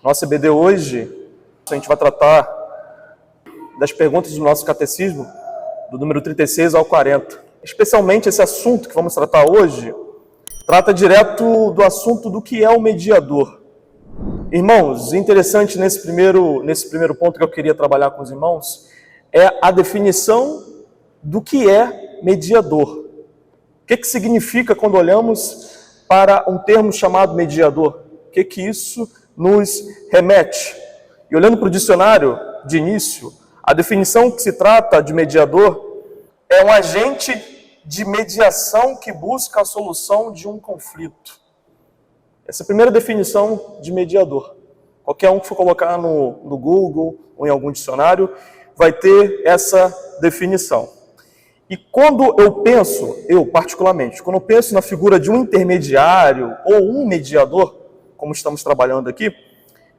Nosso EBD hoje, a gente vai tratar das perguntas do nosso catecismo, do número 36 ao 40. Especialmente esse assunto que vamos tratar hoje, trata direto do assunto do que é o mediador. Irmãos, interessante nesse primeiro ponto que eu queria trabalhar com os irmãos, é a definição do que é mediador. O que significa quando olhamos para um termo chamado mediador? O que isso nos remete? E olhando para o dicionário de início, a definição que se trata de mediador é um agente de mediação que busca a solução de um conflito. Essa é a primeira definição de mediador. Qualquer um que for colocar no Google ou em algum dicionário vai ter essa definição. E quando eu penso, particularmente, quando eu penso na figura de um intermediário ou um mediador, como estamos trabalhando aqui,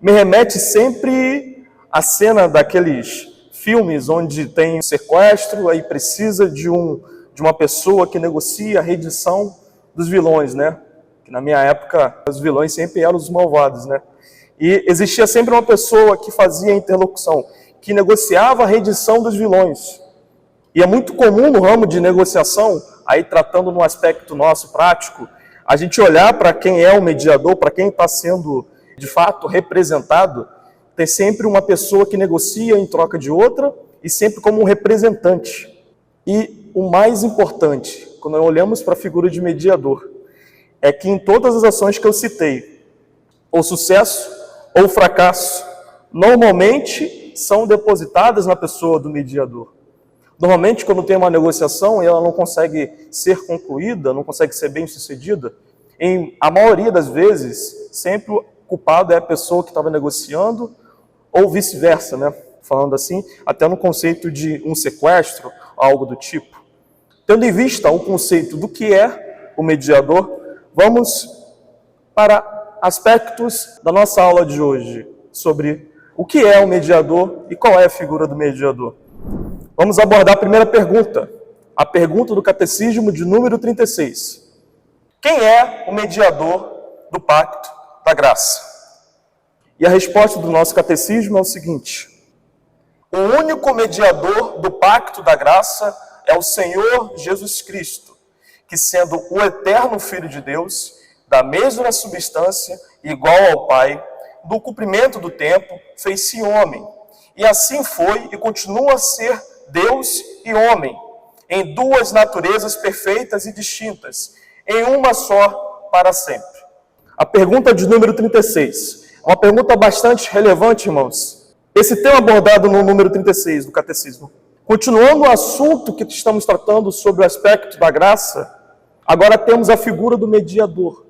me remete sempre à cena daqueles filmes onde tem um sequestro, aí precisa de uma pessoa que negocia a redição dos vilões, né? Que na minha época, os vilões sempre eram os malvados, né? E existia sempre uma pessoa que fazia a interlocução, que negociava a redição dos vilões. E é muito comum no ramo de negociação, aí tratando no aspecto nosso prático, a gente olhar para quem é o mediador, para quem está sendo de fato representado, tem sempre uma pessoa que negocia em troca de outra e sempre como um representante. E o mais importante, quando olhamos para a figura de mediador, é que em todas as ações que eu citei, o sucesso ou o fracasso, normalmente são depositadas na pessoa do mediador. Normalmente, quando tem uma negociação e ela não consegue ser concluída, não consegue ser bem sucedida, a maioria das vezes, sempre o culpado é a pessoa que estava negociando, ou vice-versa, né? Falando assim, até no conceito de um sequestro, algo do tipo. Tendo em vista o conceito do que é o mediador, vamos para aspectos da nossa aula de hoje, sobre o que é o mediador e qual é a figura do mediador. Vamos abordar a primeira pergunta, a pergunta do catecismo de número 36. Quem é o mediador do pacto da graça? E a resposta do nosso catecismo é o seguinte: o único mediador do pacto da graça é o Senhor Jesus Cristo, que sendo o eterno Filho de Deus, da mesma substância, igual ao Pai, do cumprimento do tempo, fez-se homem. E assim foi e continua a ser Deus e homem, em duas naturezas perfeitas e distintas, em uma só para sempre. A pergunta de número 36 é uma pergunta bastante relevante, irmãos. Esse tema abordado no número 36 do Catecismo. Continuando o assunto que estamos tratando sobre o aspecto da graça, agora temos a figura do mediador.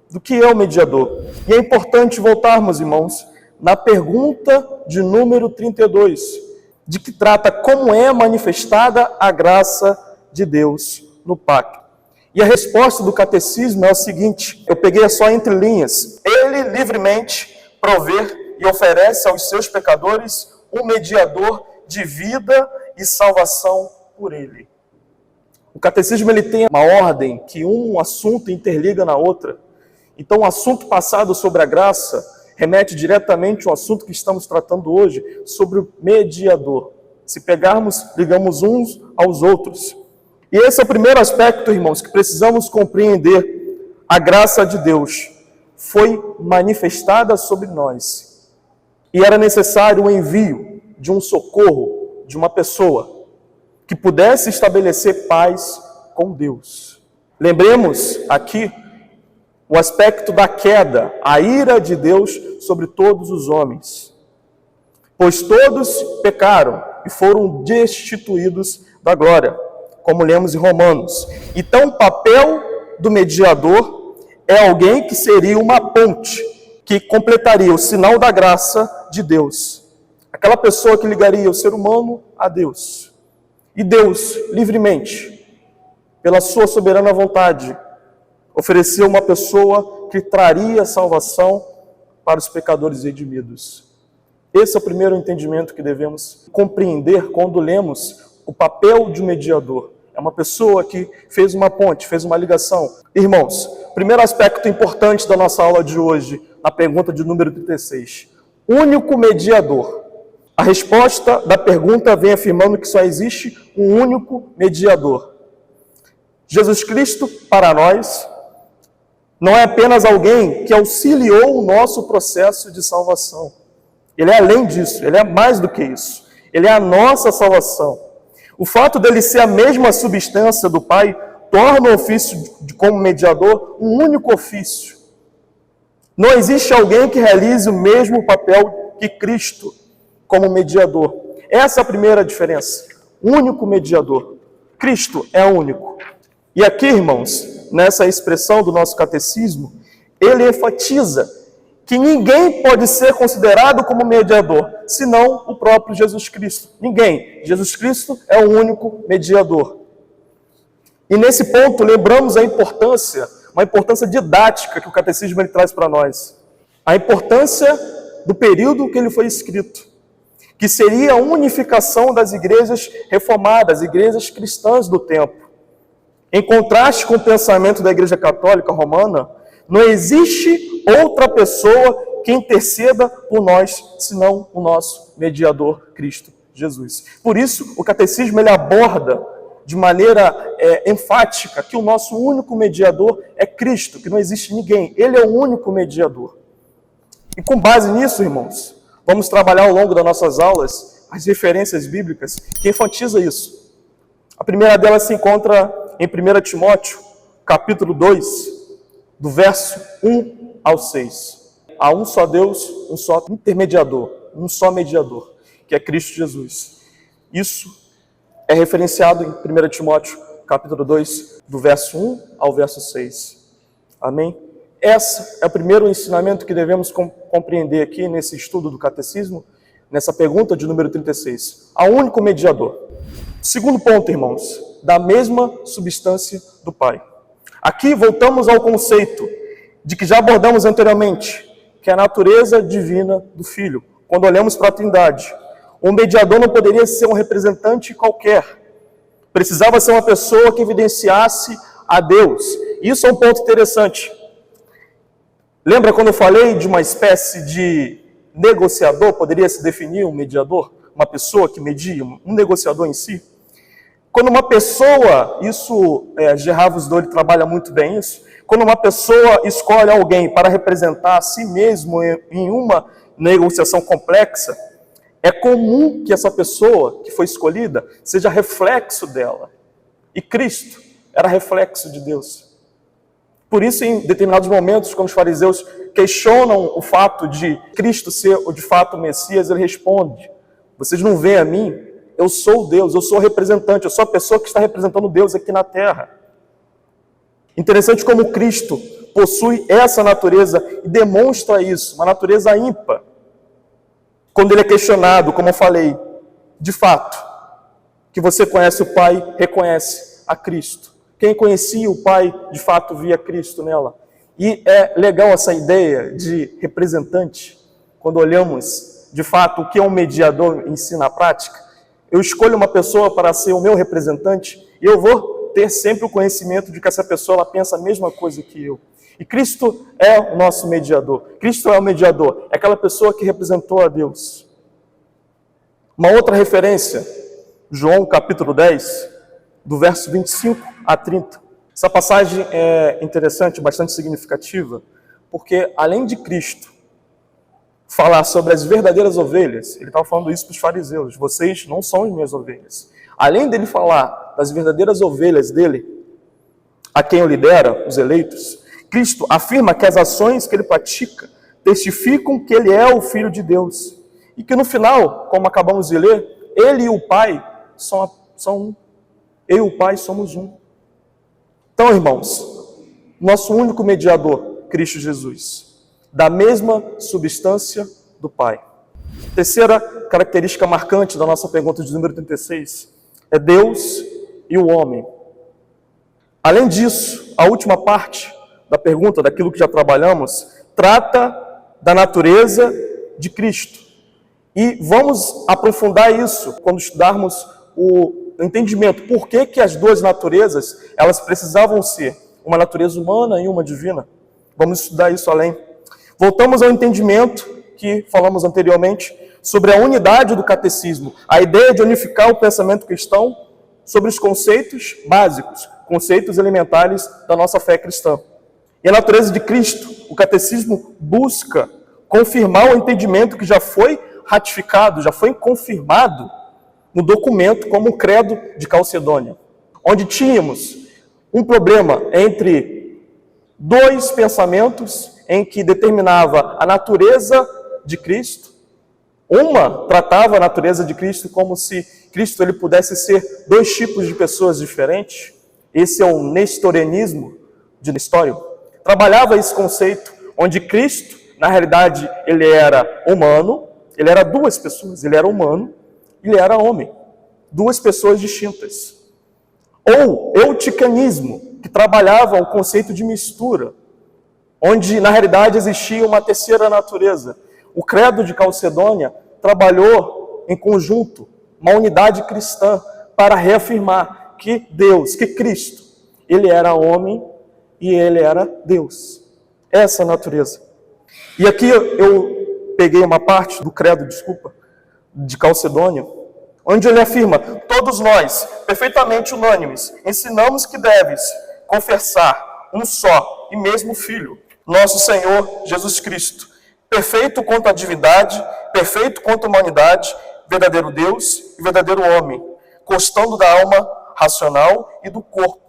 Do que é o mediador? E é importante voltarmos, irmãos, na pergunta de número 32, de que trata como é manifestada a graça de Deus no pacto. E a resposta do catecismo é o seguinte, eu peguei só entre linhas: ele livremente provê e oferece aos seus pecadores um mediador de vida e salvação por ele. O catecismo ele tem uma ordem que um assunto interliga na outra. Então o assunto passado sobre a graça remete diretamente ao assunto que estamos tratando hoje, sobre o mediador. Se pegarmos, ligamos uns aos outros. E esse é o primeiro aspecto, irmãos, que precisamos compreender. A graça de Deus foi manifestada sobre nós. E era necessário o envio de um socorro, de uma pessoa, que pudesse estabelecer paz com Deus. Lembremos aqui o aspecto da queda, a ira de Deus sobre todos os homens. Pois todos pecaram e foram destituídos da glória, como lemos em Romanos. Então, o papel do mediador é alguém que seria uma ponte, que completaria o sinal da graça de Deus. Aquela pessoa que ligaria o ser humano a Deus. E Deus, livremente, pela sua soberana vontade, ofereceu uma pessoa que traria salvação para os pecadores redimidos. Esse é o primeiro entendimento que devemos compreender quando lemos o papel de um mediador. É uma pessoa que fez uma ponte, fez uma ligação. Irmãos, primeiro aspecto importante da nossa aula de hoje, na pergunta de número 36. único mediador. A resposta da pergunta vem afirmando que só existe um único mediador. Jesus Cristo, para nós, não é apenas alguém que auxiliou o nosso processo de salvação. Ele é além disso, ele é mais do que isso. Ele é a nossa salvação. O fato dele ser a mesma substância do Pai torna o ofício como mediador um único ofício. Não existe alguém que realize o mesmo papel que Cristo como mediador. Essa é a primeira diferença. Único mediador. Cristo é único. E aqui, irmãos, nessa expressão do nosso catecismo, ele enfatiza que ninguém pode ser considerado como mediador, senão o próprio Jesus Cristo. Ninguém. Jesus Cristo é o único mediador. E nesse ponto, lembramos uma importância didática que o catecismo ele traz para nós. A importância do período que ele foi escrito, que seria a unificação das igrejas reformadas, igrejas cristãs do tempo. Em contraste com o pensamento da Igreja Católica Romana, não existe outra pessoa que interceda por nós, senão o nosso mediador, Cristo Jesus. Por isso, o catecismo ele aborda de maneira enfática que o nosso único mediador é Cristo, que não existe ninguém. Ele é o único mediador. E com base nisso, irmãos, vamos trabalhar ao longo das nossas aulas as referências bíblicas que enfatizam isso. A primeira delas se encontra em 1 Timóteo, capítulo 2, do verso 1 ao 6. Há um só Deus, um só intermediador, um só mediador, que é Cristo Jesus. Isso é referenciado em 1 Timóteo, capítulo 2, do verso 1 ao verso 6. Amém? Esse é o primeiro ensinamento que devemos compreender aqui nesse estudo do catecismo, nessa pergunta de número 36. Há um único mediador. Segundo ponto, irmãos, da mesma substância do Pai. Aqui voltamos ao conceito de que já abordamos anteriormente, que é a natureza divina do Filho. Quando olhamos para a Trindade, um mediador não poderia ser um representante qualquer. Precisava ser uma pessoa que evidenciasse a Deus. Isso é um ponto interessante. Lembra quando eu falei de uma espécie de negociador? Poderia se definir um mediador? Uma pessoa que media, um negociador em si? Quando uma pessoa, Gerard Vosdoli trabalha muito bem isso, quando uma pessoa escolhe alguém para representar a si mesmo em uma negociação complexa, é comum que essa pessoa que foi escolhida seja reflexo dela. E Cristo era reflexo de Deus. Por isso, em determinados momentos, quando os fariseus questionam o fato de Cristo ser de fato o Messias, ele responde: vocês não veem a mim? Eu sou Deus, eu sou o representante, eu sou a pessoa que está representando Deus aqui na terra. Interessante como Cristo possui essa natureza e demonstra isso, uma natureza ímpar. Quando ele é questionado, como eu falei, de fato, que você conhece o Pai, reconhece a Cristo. Quem conhecia o Pai, de fato, via Cristo nela. E é legal essa ideia de representante, quando olhamos, de fato, o que um mediador ensina na prática. Eu escolho uma pessoa para ser o meu representante e eu vou ter sempre o conhecimento de que essa pessoa ela pensa a mesma coisa que eu. E Cristo é o nosso mediador. Cristo é o mediador. É aquela pessoa que representou a Deus. Uma outra referência, João capítulo 10, do verso 25 a 30. Essa passagem é interessante, bastante significativa, porque além de Cristo falar sobre as verdadeiras ovelhas, ele estava falando isso para os fariseus: vocês não são as minhas ovelhas. Além dele falar das verdadeiras ovelhas dele, a quem o lidera, os eleitos, Cristo afirma que as ações que ele pratica testificam que ele é o Filho de Deus. E que no final, como acabamos de ler, ele e o Pai são um. Eu e o Pai somos um. Então, irmãos, nosso único mediador, Cristo Jesus, da mesma substância do Pai. Terceira característica marcante da nossa pergunta de número 36 é Deus e o homem. Além disso, a última parte da pergunta, daquilo que já trabalhamos, trata da natureza de Cristo. E vamos aprofundar isso quando estudarmos o entendimento. Por que as duas naturezas, elas precisavam ser uma natureza humana e uma divina? Vamos estudar isso além. Voltamos ao entendimento que falamos anteriormente sobre a unidade do catecismo, a ideia de unificar o pensamento cristão sobre os conceitos básicos, conceitos elementares da nossa fé cristã. E a natureza de Cristo, o catecismo busca confirmar o entendimento que já foi ratificado, já foi confirmado no documento como o Credo de Calcedônia, onde tínhamos um problema entre dois pensamentos em que determinava a natureza de Cristo. Uma tratava a natureza de Cristo como se Cristo ele pudesse ser dois tipos de pessoas diferentes. Esse é o nestorianismo de Nestório. Trabalhava esse conceito onde Cristo, na realidade, ele era humano, ele era duas pessoas, ele era humano, ele era homem. Duas pessoas distintas. Ou euticanismo, que trabalhava o conceito de mistura, onde na realidade existia uma terceira natureza. O Credo de Calcedônia trabalhou em conjunto uma unidade cristã para reafirmar que Deus, que Cristo, ele era homem e ele era Deus. Essa natureza. E aqui eu peguei uma parte do Credo, de Calcedônia, onde ele afirma: todos nós, perfeitamente unânimes, ensinamos que deves confessar um só e mesmo Filho, nosso Senhor Jesus Cristo, perfeito quanto à divindade, perfeito quanto à humanidade, verdadeiro Deus e verdadeiro homem, constando da alma racional e do corpo,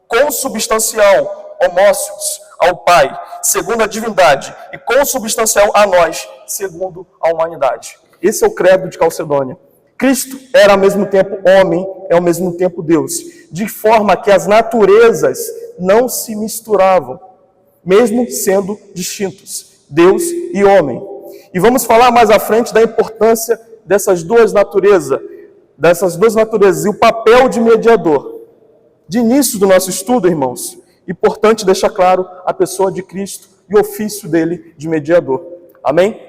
consubstancial, homócios, ao Pai, segundo a divindade, e consubstancial a nós, segundo a humanidade. Esse é o Credo de Calcedônia. Cristo era ao mesmo tempo homem, é ao mesmo tempo Deus, de forma que as naturezas não se misturavam, mesmo sendo distintos, Deus e homem. E vamos falar mais à frente da importância dessas duas naturezas e o papel de mediador. De início do nosso estudo, irmãos, importante deixar claro a pessoa de Cristo e o ofício dele de mediador. Amém?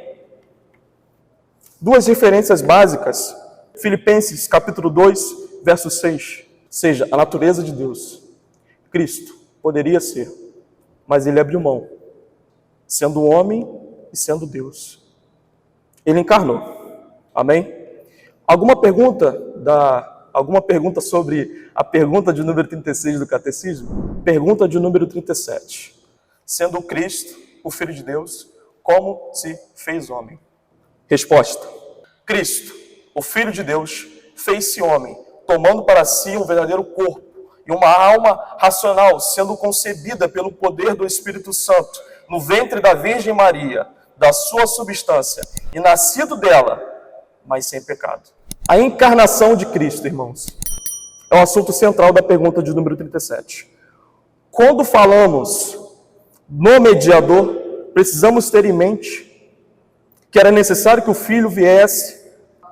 Duas referências básicas. Filipenses capítulo 2, verso 6. Seja, a natureza de Deus. Cristo poderia ser, mas ele abriu mão, sendo homem e sendo Deus. Ele encarnou. Amém? Alguma pergunta sobre a pergunta de número 36 do Catecismo? Pergunta de número 37. Sendo o Cristo, o Filho de Deus, como se fez homem? Resposta. Cristo, o Filho de Deus, fez-se homem, tomando para si um verdadeiro corpo e uma alma racional, sendo concebida pelo poder do Espírito Santo, no ventre da Virgem Maria, da sua substância, e nascido dela, mas sem pecado. A encarnação de Cristo, irmãos, é um assunto central da pergunta de número 37. Quando falamos no mediador, precisamos ter em mente que era necessário que o Filho viesse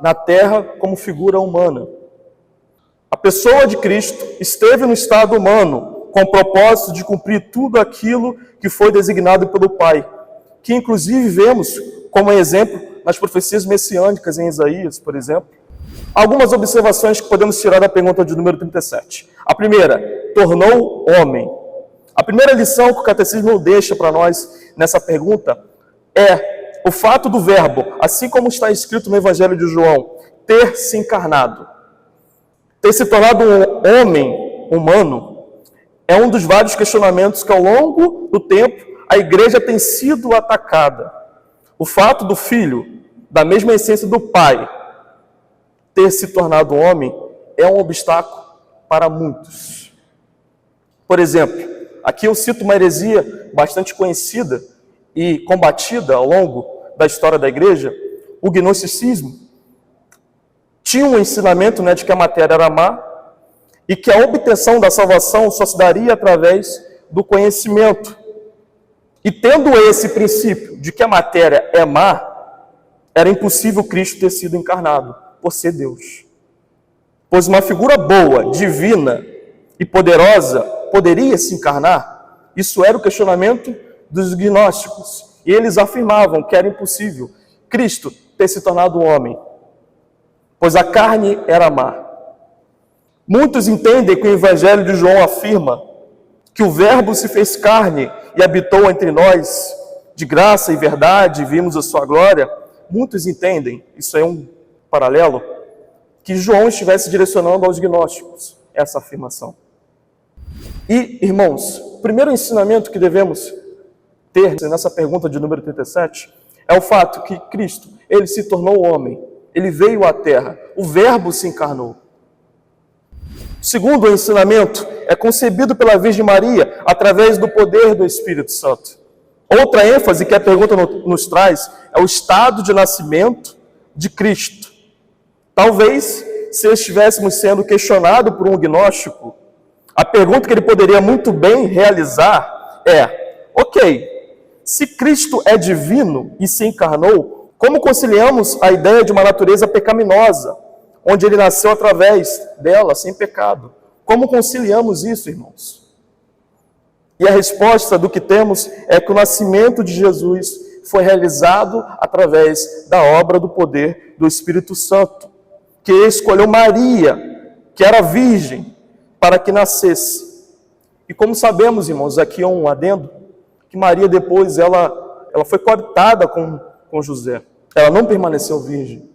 na terra como figura humana. A pessoa de Cristo esteve no estado humano com o propósito de cumprir tudo aquilo que foi designado pelo Pai, que inclusive vemos como exemplo nas profecias messiânicas em Isaías, por exemplo. Algumas observações que podemos tirar da pergunta de número 37. A primeira, tornou homem. A primeira lição que o Catecismo deixa para nós nessa pergunta é o fato do verbo, assim como está escrito no Evangelho de João, ter se encarnado. Ter se tornado um homem humano é um dos vários questionamentos que ao longo do tempo a igreja tem sido atacada. O fato do Filho, da mesma essência do Pai, ter se tornado homem é um obstáculo para muitos. Por exemplo, aqui eu cito uma heresia bastante conhecida e combatida ao longo da história da igreja. O gnosticismo tinha um ensinamento de que a matéria era má e que a obtenção da salvação só se daria através do conhecimento. E tendo esse princípio de que a matéria é má, era impossível Cristo ter sido encarnado, por ser Deus. Pois uma figura boa, divina e poderosa poderia se encarnar? Isso era o questionamento dos gnósticos. E eles afirmavam que era impossível Cristo ter se tornado homem, pois a carne era má. Muitos entendem que o Evangelho de João afirma que o Verbo se fez carne e habitou entre nós, de graça e verdade, vimos a sua glória, muitos entendem, isso é um paralelo, que João estivesse direcionando aos gnósticos essa afirmação. E, irmãos, o primeiro ensinamento que devemos ter nessa pergunta de número 37 é o fato que Cristo, ele se tornou homem, ele veio à terra, o Verbo se encarnou. O segundo ensinamento é concebido pela Virgem Maria através do poder do Espírito Santo. Outra ênfase que a pergunta nos traz é o estado de nascimento de Cristo. Talvez, se estivéssemos sendo questionados por um gnóstico, a pergunta que ele poderia muito bem realizar é: ok, se Cristo é divino e se encarnou, como conciliamos a ideia de uma natureza pecaminosa, onde ele nasceu através dela, sem pecado? Como conciliamos isso, irmãos? E a resposta do que temos é que o nascimento de Jesus foi realizado através da obra do poder do Espírito Santo, que escolheu Maria, que era virgem, para que nascesse. E como sabemos, irmãos, aqui é um adendo, que Maria depois ela foi coabitada com José. Ela não permaneceu virgem.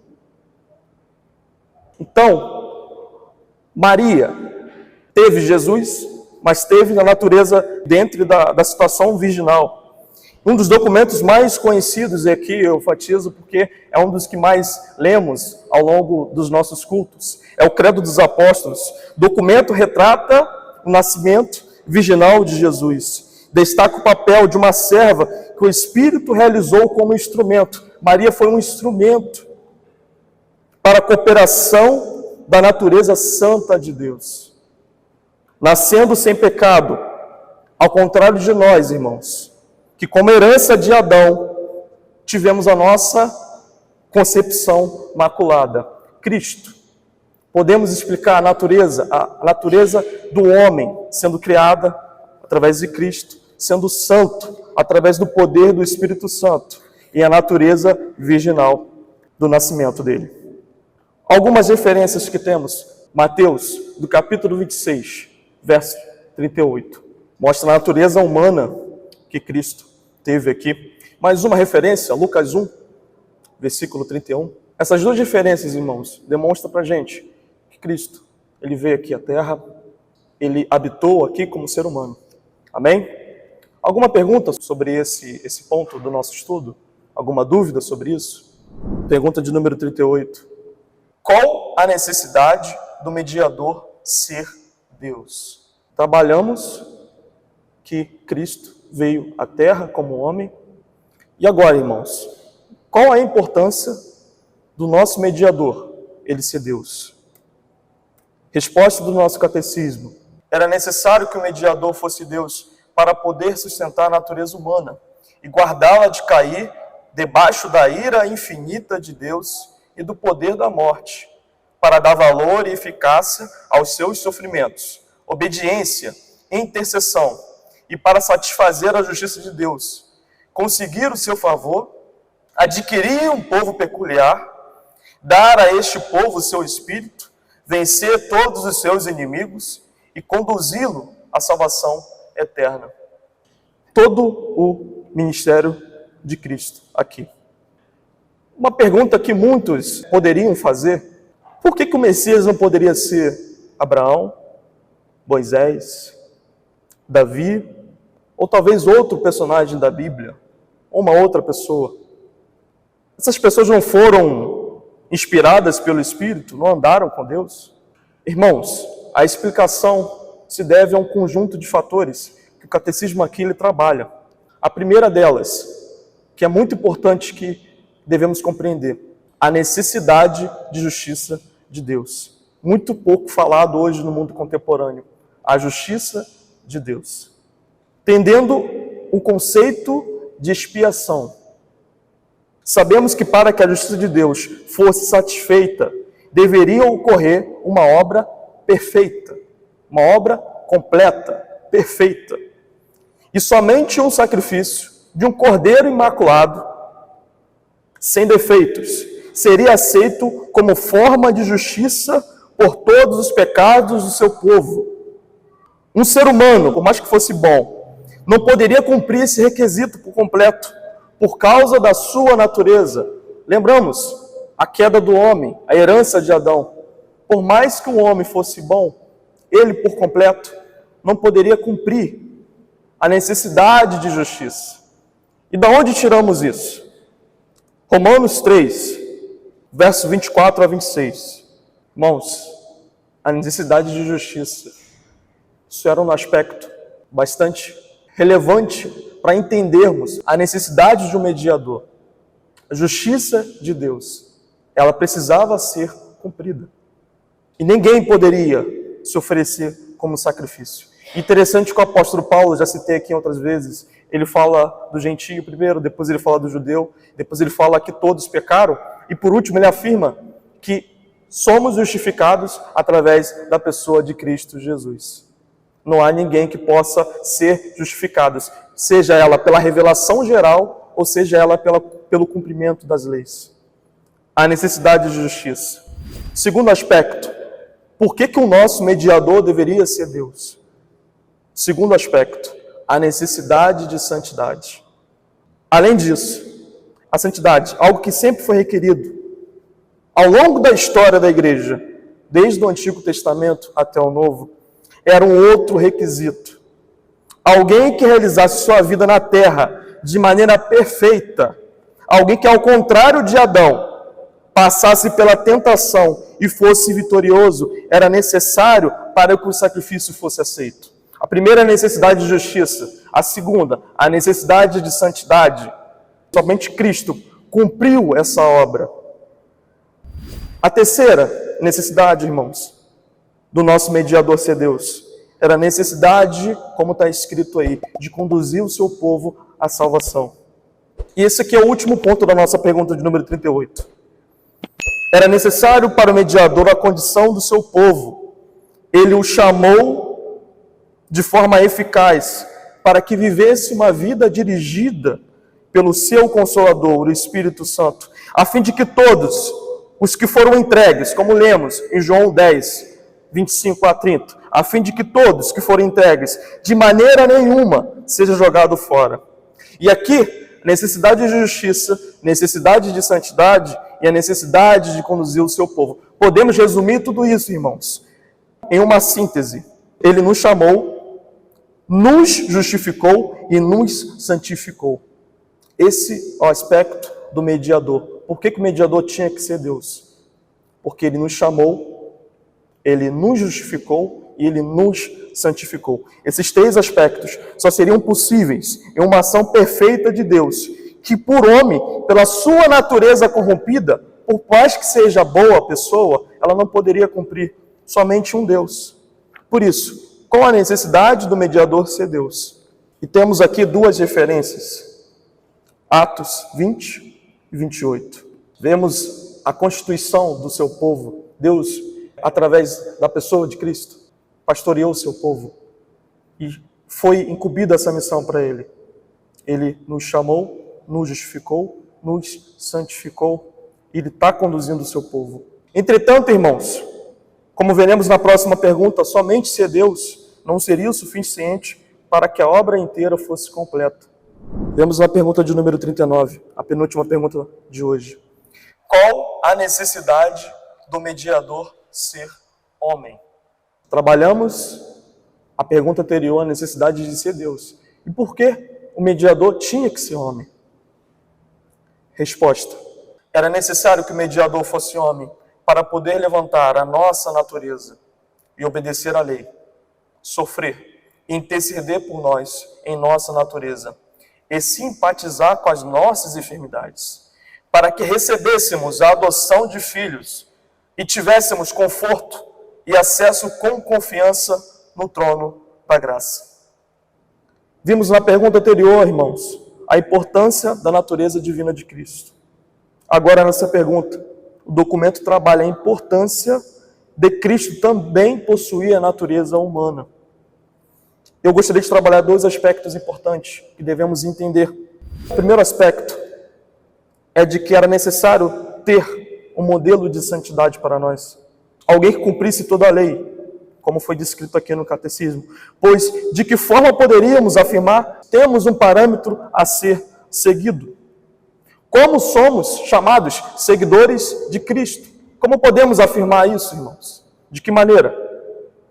Então, Maria teve Jesus, mas teve na natureza dentro da situação virginal. Um dos documentos mais conhecidos, e aqui eu enfatizo porque é um dos que mais lemos ao longo dos nossos cultos, é o Credo dos Apóstolos. O documento retrata o nascimento virginal de Jesus. Destaca o papel de uma serva que o Espírito realizou como instrumento. Maria foi um instrumento para a cooperação da natureza santa de Deus. Nascendo sem pecado, ao contrário de nós, irmãos, que como herança de Adão, tivemos a nossa concepção maculada. Cristo. Podemos explicar a natureza do homem sendo criada através de Cristo, sendo santo através do poder do Espírito Santo e a natureza virginal do nascimento dele. Algumas referências que temos: Mateus, do capítulo 26, verso 38, mostra a natureza humana que Cristo teve aqui. Mais uma referência, Lucas 1, versículo 31. Essas duas referências, irmãos, demonstram para a gente que Cristo, ele veio aqui à Terra, ele habitou aqui como ser humano. Amém? Alguma pergunta sobre esse ponto do nosso estudo? Alguma dúvida sobre isso? Pergunta de número 38. Qual a necessidade do mediador ser Deus? Trabalhamos que Cristo veio à Terra como homem. E agora, irmãos, qual a importância do nosso mediador, ele ser Deus? Resposta do nosso catecismo: era necessário que o mediador fosse Deus para poder sustentar a natureza humana e guardá-la de cair debaixo da ira infinita de Deus e do poder da morte, para dar valor e eficácia aos seus sofrimentos, obediência, intercessão, e para satisfazer a justiça de Deus, conseguir o seu favor, adquirir um povo peculiar, dar a este povo o seu espírito, vencer todos os seus inimigos e conduzi-lo à salvação eterna. Todo o ministério de Cristo aqui. Uma pergunta que muitos poderiam fazer: por que o Messias não poderia ser Abraão, Moisés, Davi, ou talvez outro personagem da Bíblia, ou uma outra pessoa? Essas pessoas não foram inspiradas pelo Espírito, não andaram com Deus? Irmãos, a explicação se deve a um conjunto de fatores que o catecismo aqui ele trabalha. A primeira delas, que é muito importante que devemos compreender, a necessidade de justiça de Deus. Muito pouco falado hoje no mundo contemporâneo, a justiça de Deus. Entendendo o conceito de expiação, sabemos que para que a justiça de Deus fosse satisfeita, deveria ocorrer uma obra perfeita, uma obra completa, perfeita. E somente um sacrifício de um cordeiro imaculado, sem defeitos, seria aceito como forma de justiça por todos os pecados do seu povo. Um ser humano, por mais que fosse bom, não poderia cumprir esse requisito por completo, por causa da sua natureza. Lembramos, a queda do homem, a herança de Adão. Por mais que o homem fosse bom, ele por completo não poderia cumprir a necessidade de justiça. E da onde tiramos isso? Romanos 3, verso 24 a 26. Irmãos, a necessidade de justiça. Isso era um aspecto bastante relevante para entendermos a necessidade de um mediador. A justiça de Deus, ela precisava ser cumprida. E ninguém poderia se oferecer como sacrifício. Interessante que o apóstolo Paulo, já citei aqui outras vezes, ele fala do gentio primeiro, depois ele fala do judeu, depois ele fala que todos pecaram, e por último ele afirma que somos justificados através da pessoa de Cristo Jesus. Não há ninguém que possa ser justificado, seja ela pela revelação geral, ou seja ela pelo cumprimento das leis. Há necessidade de justiça. Segundo aspecto, por que o nosso mediador deveria ser Deus? Segundo aspecto, a necessidade de santidade. Além disso, a santidade, algo que sempre foi requerido ao longo da história da igreja, desde o Antigo Testamento até o Novo, era um outro requisito. Alguém que realizasse sua vida na terra de maneira perfeita, alguém que, ao contrário de Adão, passasse pela tentação e fosse vitorioso, era necessário para que o sacrifício fosse aceito. A primeira é a necessidade de justiça. A segunda, a necessidade de santidade. Somente Cristo cumpriu essa obra. A terceira necessidade, irmãos, do nosso mediador ser Deus, era a necessidade, como está escrito aí, de conduzir o seu povo à salvação. E esse aqui é o último ponto da nossa pergunta de número 38. Era necessário para o mediador a condição do seu povo. Ele o chamou de forma eficaz para que vivesse uma vida dirigida pelo seu Consolador, o Espírito Santo, a fim de que todos os que foram entregues, como lemos em João 10, 25 a 30, a fim de que todos que forem entregues, de maneira nenhuma, seja jogado fora. E aqui, necessidade de justiça, necessidade de santidade e a necessidade de conduzir o seu povo. Podemos resumir tudo isso, irmãos, em uma síntese. Ele nos chamou, nos justificou e nos santificou. Esse é o aspecto do mediador. Por que o mediador tinha que ser Deus? Porque ele nos chamou, ele nos justificou e ele nos santificou. Esses três aspectos só seriam possíveis em uma ação perfeita de Deus, que por homem, pela sua natureza corrompida, por mais que seja boa a pessoa, ela não poderia cumprir. Somente um Deus. Por isso, com a necessidade do mediador ser Deus. E temos aqui duas referências. Atos 20 e 28. Vemos a constituição do seu povo. Deus, através da pessoa de Cristo, pastoreou o seu povo. E foi incumbida essa missão para ele. Ele nos chamou, nos justificou, nos santificou. E ele está conduzindo o seu povo. Entretanto, irmãos, como veremos na próxima pergunta, somente ser Deus não seria o suficiente para que a obra inteira fosse completa. Vemos na pergunta de número 39, a penúltima pergunta de hoje. Qual a necessidade do mediador ser homem? Trabalhamos a pergunta anterior, a necessidade de ser Deus. E por que o mediador tinha que ser homem? Resposta. Era necessário que o mediador fosse homem para poder levantar a nossa natureza e obedecer à lei, sofrer e interceder por nós em nossa natureza e simpatizar com as nossas enfermidades, para que recebêssemos a adoção de filhos e tivéssemos conforto e acesso com confiança no trono da graça. Vimos na pergunta anterior, irmãos, a importância da natureza divina de Cristo. Agora, nessa pergunta, o documento trabalha a importância de Cristo também possuir a natureza humana. Eu gostaria de trabalhar dois aspectos importantes que devemos entender. O primeiro aspecto é de que era necessário ter um modelo de santidade para nós. Alguém que cumprisse toda a lei, como foi descrito aqui no catecismo. Pois, de que forma poderíamos afirmar, temos um parâmetro a ser seguido? Como somos chamados seguidores de Cristo? Como podemos afirmar isso, irmãos? De que maneira?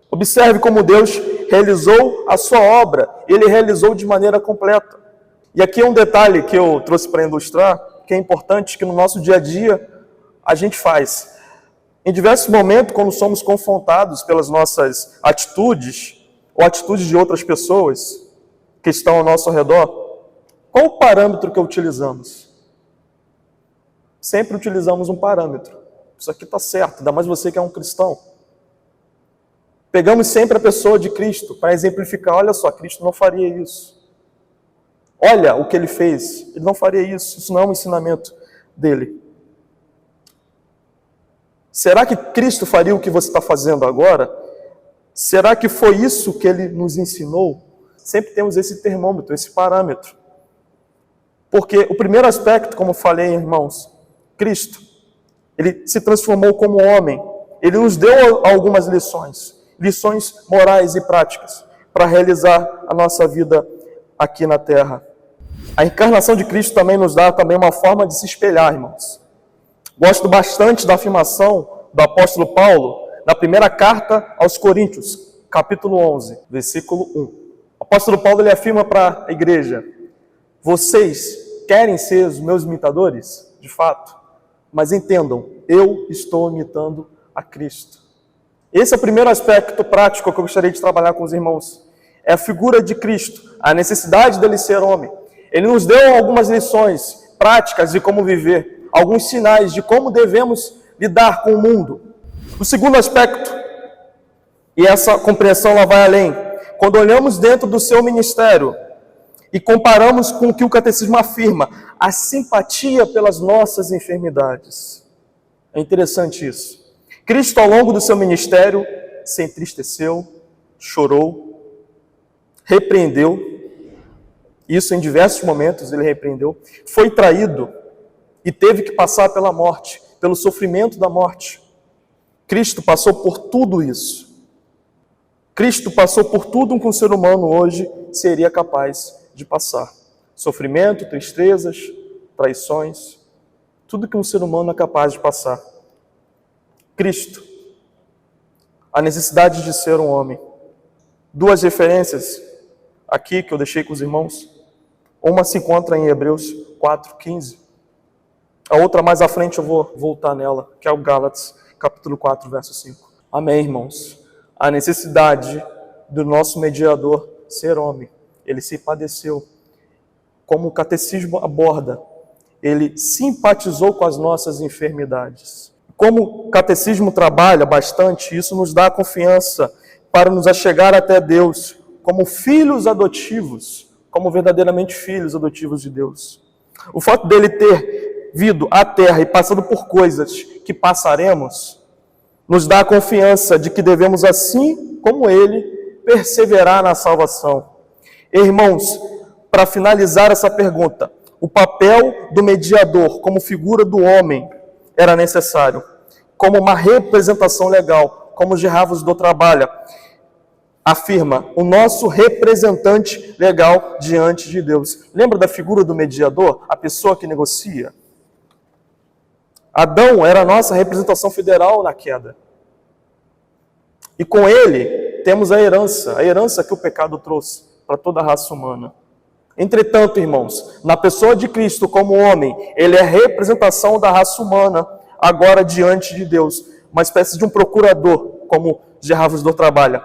Observe como Deus realizou a sua obra. Ele realizou de maneira completa. E aqui é um detalhe que eu trouxe para ilustrar, que é importante, que no nosso dia a dia a gente faz. Em diversos momentos, quando somos confrontados pelas nossas atitudes, ou atitudes de outras pessoas que estão ao nosso redor, qual o parâmetro que utilizamos? Sempre utilizamos um parâmetro. Isso aqui está certo, ainda mais você que é um cristão. Pegamos sempre a pessoa de Cristo para exemplificar, olha só, Cristo não faria isso. Olha o que ele fez, ele não faria isso. Isso não é um ensinamento dele. Será que Cristo faria o que você está fazendo agora? Será que foi isso que ele nos ensinou? Sempre temos esse termômetro, esse parâmetro. Porque o primeiro aspecto, como falei, irmãos, Cristo, ele se transformou como homem. Ele nos deu algumas lições morais e práticas, para realizar a nossa vida aqui na terra. A encarnação de Cristo também nos dá uma forma de se espelhar, irmãos. Gosto bastante da afirmação do apóstolo Paulo, na primeira carta aos Coríntios, capítulo 11, versículo 1. O apóstolo Paulo ele afirma para a igreja: vocês querem ser os meus imitadores? De fato. Mas entendam, eu estou imitando a Cristo. Esse é o primeiro aspecto prático que eu gostaria de trabalhar com os irmãos. É a figura de Cristo, a necessidade dele ser homem. Ele nos deu algumas lições práticas de como viver, alguns sinais de como devemos lidar com o mundo. O segundo aspecto, e essa compreensão ela vai além, quando olhamos dentro do seu ministério e comparamos com o que o catecismo afirma, a simpatia pelas nossas enfermidades. É interessante isso. Cristo, ao longo do seu ministério, se entristeceu, chorou, repreendeu, isso em diversos momentos ele repreendeu, foi traído e teve que passar pela morte, pelo sofrimento da morte. Cristo passou por tudo isso. Cristo passou por tudo que um ser humano hoje seria capaz de passar. Sofrimento, tristezas, traições, tudo que um ser humano é capaz de passar. Cristo, a necessidade de ser um homem. Duas referências aqui que eu deixei com os irmãos. Uma se encontra em Hebreus 4:15. A outra mais à frente eu vou voltar nela, que é o Gálatas, capítulo 4, verso 5. Amém, irmãos? A necessidade do nosso mediador ser homem. Ele se padeceu. Como o catecismo aborda, ele simpatizou com as nossas enfermidades. Como o catecismo trabalha bastante, isso nos dá confiança para nos achegar até Deus como filhos adotivos, como verdadeiramente filhos adotivos de Deus. O fato dele ter vindo à terra e passado por coisas que passaremos, nos dá a confiança de que devemos, assim como ele, perseverar na salvação. Irmãos, para finalizar essa pergunta, o papel do mediador como figura do homem era necessário, como uma representação legal, como Gerhavos trabalha, afirma, o nosso representante legal diante de Deus. Lembra da figura do mediador? A pessoa que negocia? Adão era a nossa representação federal na queda. E com ele temos a herança que o pecado trouxe para toda a raça humana. Entretanto, irmãos, na pessoa de Cristo como homem, ele é a representação da raça humana agora diante de Deus, uma espécie de um procurador, como Gerhavos trabalha.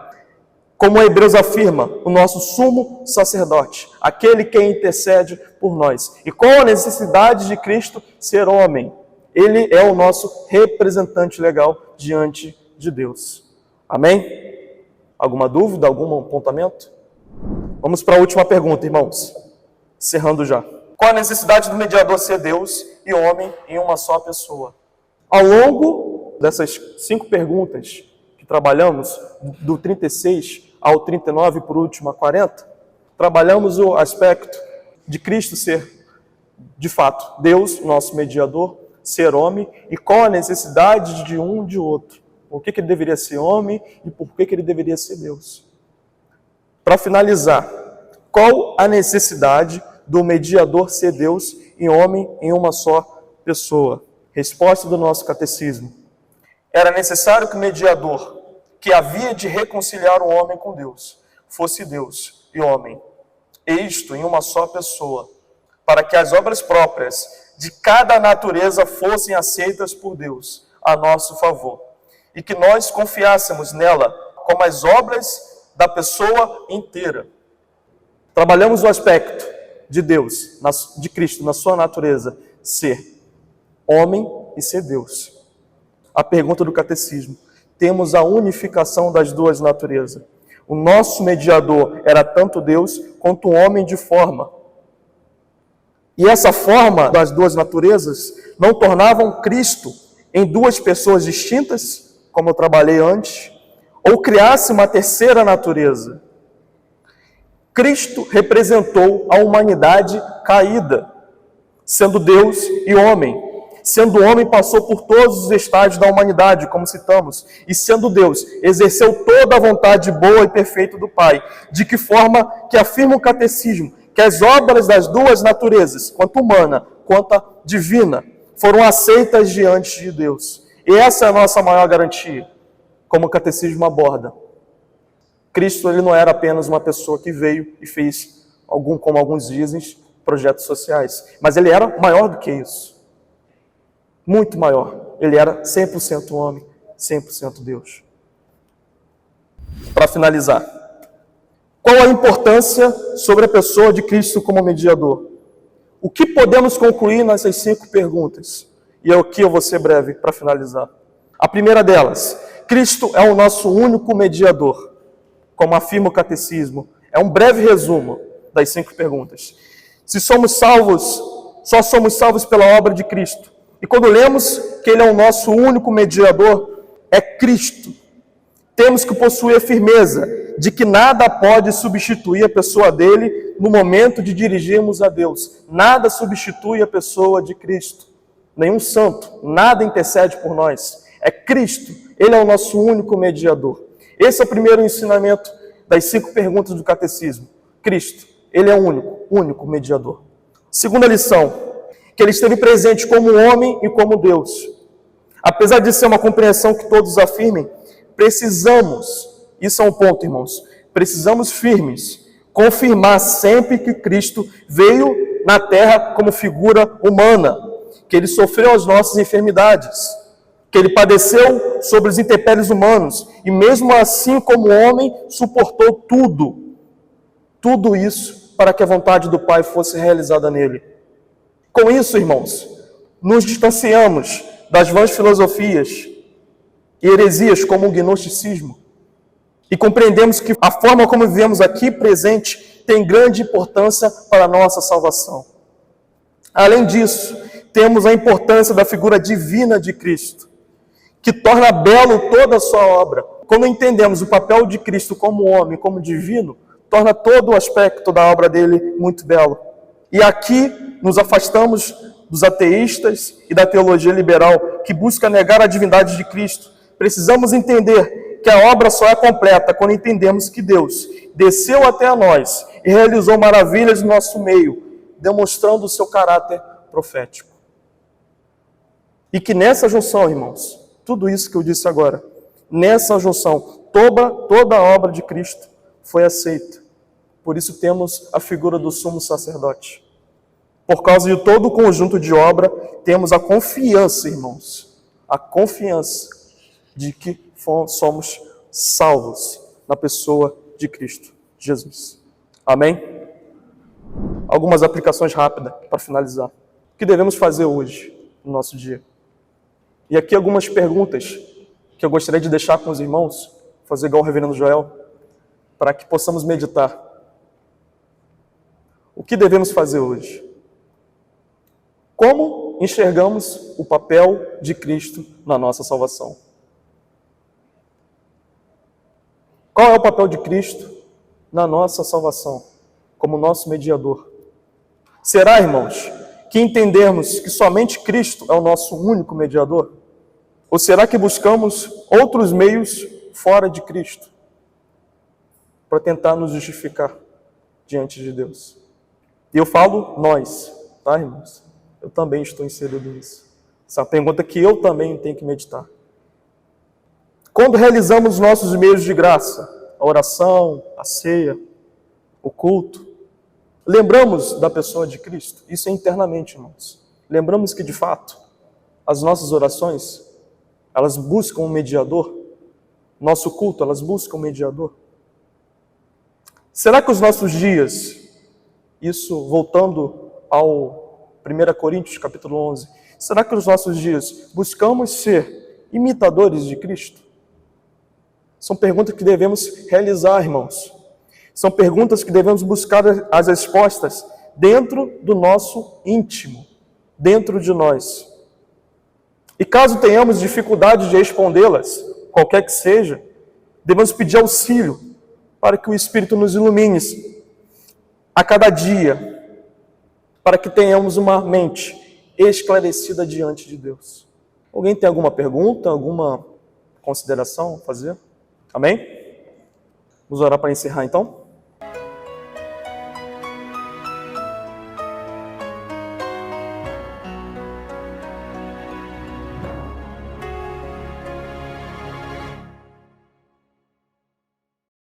Como Hebreus afirma, o nosso sumo sacerdote, aquele que intercede por nós. E qual a necessidade de Cristo ser homem? Ele é o nosso representante legal diante de Deus. Amém? Alguma dúvida, algum apontamento? Vamos para a última pergunta, irmãos. Encerrando já. Qual a necessidade do mediador ser Deus e homem em uma só pessoa? Ao longo dessas 5 perguntas que trabalhamos, do 36 ao 39, por último, a 40, trabalhamos o aspecto de Cristo ser, de fato, Deus, nosso mediador, ser homem, e qual a necessidade de um de outro. Por que ele deveria ser homem e por que ele deveria ser Deus. Para finalizar, qual a necessidade do mediador ser Deus e homem em uma só pessoa. Resposta do nosso catecismo. Era necessário que o mediador, que havia de reconciliar o homem com Deus, fosse Deus e homem, isto em uma só pessoa, para que as obras próprias de cada natureza fossem aceitas por Deus a nosso favor, e que nós confiássemos nela como as obras da pessoa inteira. Trabalhamos o aspecto de Deus, de Cristo, na sua natureza, ser homem e ser Deus. A pergunta do catecismo: temos a unificação das duas naturezas. O nosso mediador era tanto Deus quanto homem de forma. E essa forma das duas naturezas não tornavam Cristo em duas pessoas distintas, como eu trabalhei antes, ou criasse uma terceira natureza. Cristo representou a humanidade caída, sendo Deus e homem. Sendo homem, passou por todos os estágios da humanidade, como citamos, e sendo Deus, exerceu toda a vontade boa e perfeita do Pai. De que forma que afirma o catecismo que as obras das duas naturezas, quanto humana quanto a divina, foram aceitas diante de Deus. E essa é a nossa maior garantia, como o catecismo aborda. Cristo, ele não era apenas uma pessoa que veio e fez, como alguns dizem, projetos sociais, mas ele era maior do que isso. Muito maior. Ele era 100% homem, 100% Deus. Para finalizar, qual a importância sobre a pessoa de Cristo como mediador? O que podemos concluir nessas 5 perguntas? E aqui eu vou ser breve para finalizar. A primeira delas: Cristo é o nosso único mediador, como afirma o catecismo. É um breve resumo das 5 perguntas. Se somos salvos, só somos salvos pela obra de Cristo. E quando lemos que Ele é o nosso único mediador, é Cristo, temos que possuir a firmeza de que nada pode substituir a pessoa dele no momento de dirigirmos a Deus. Nada substitui a pessoa de Cristo. Nenhum santo, nada intercede por nós. É Cristo, Ele é o nosso único mediador. Esse é o primeiro ensinamento das 5 perguntas do catecismo. Cristo, Ele é o único mediador. Segunda lição: que Ele esteve presente como homem e como Deus. Apesar de ser uma compreensão que todos afirmem, precisamos, isso é um ponto, irmãos, precisamos firmes, confirmar sempre que Cristo veio na terra como figura humana, que Ele sofreu as nossas enfermidades, que Ele padeceu sobre os intempéries humanos, e mesmo assim, como homem, suportou tudo isso, para que a vontade do Pai fosse realizada nele. Com isso, irmãos, nos distanciamos das vãs filosofias e heresias como o gnosticismo e compreendemos que a forma como vivemos aqui presente tem grande importância para a nossa salvação. Além disso, temos a importância da figura divina de Cristo, que torna belo toda a sua obra. Quando entendemos o papel de Cristo como homem, como divino, torna todo o aspecto da obra dele muito belo. E aqui nos afastamos dos ateístas e da teologia liberal que busca negar a divindade de Cristo. Precisamos entender que a obra só é completa quando entendemos que Deus desceu até a nós e realizou maravilhas no nosso meio, demonstrando o seu caráter profético. E que nessa junção, irmãos, tudo isso que eu disse agora, nessa junção, toda a obra de Cristo foi aceita. Por isso temos a figura do sumo sacerdote. Por causa de todo o conjunto de obra, temos a confiança, irmãos, a confiança de que somos salvos na pessoa de Cristo Jesus. Amém? Algumas aplicações rápidas para finalizar. O que devemos fazer hoje, no nosso dia? E aqui algumas perguntas que eu gostaria de deixar com os irmãos, fazer igual o reverendo Joel, para que possamos meditar. O que devemos fazer hoje? Como enxergamos o papel de Cristo na nossa salvação? Qual é o papel de Cristo na nossa salvação, como nosso mediador? Será, irmãos, que entendermos que somente Cristo é o nosso único mediador? Ou será que buscamos outros meios fora de Cristo para tentar nos justificar diante de Deus? E eu falo nós, tá, irmãos? Eu também estou inserido nisso. Essa é uma pergunta que eu também tenho que meditar. Quando realizamos os nossos meios de graça, a oração, a ceia, o culto, lembramos da pessoa de Cristo? Isso é internamente, irmãos. Lembramos que, de fato, as nossas orações, elas buscam um mediador. Nosso culto, elas buscam um mediador. Será que os nossos dias, isso voltando ao 1 Coríntios capítulo 11, será que os nossos dias buscamos ser imitadores de Cristo? São perguntas que devemos realizar, irmãos. São perguntas que devemos buscar as respostas dentro do nosso íntimo, dentro de nós. E caso tenhamos dificuldade de respondê-las, qualquer que seja, devemos pedir auxílio para que o Espírito nos ilumine a cada dia, para que tenhamos uma mente esclarecida diante de Deus. Alguém tem alguma pergunta, alguma consideração a fazer? Amém? Vamos orar para encerrar então?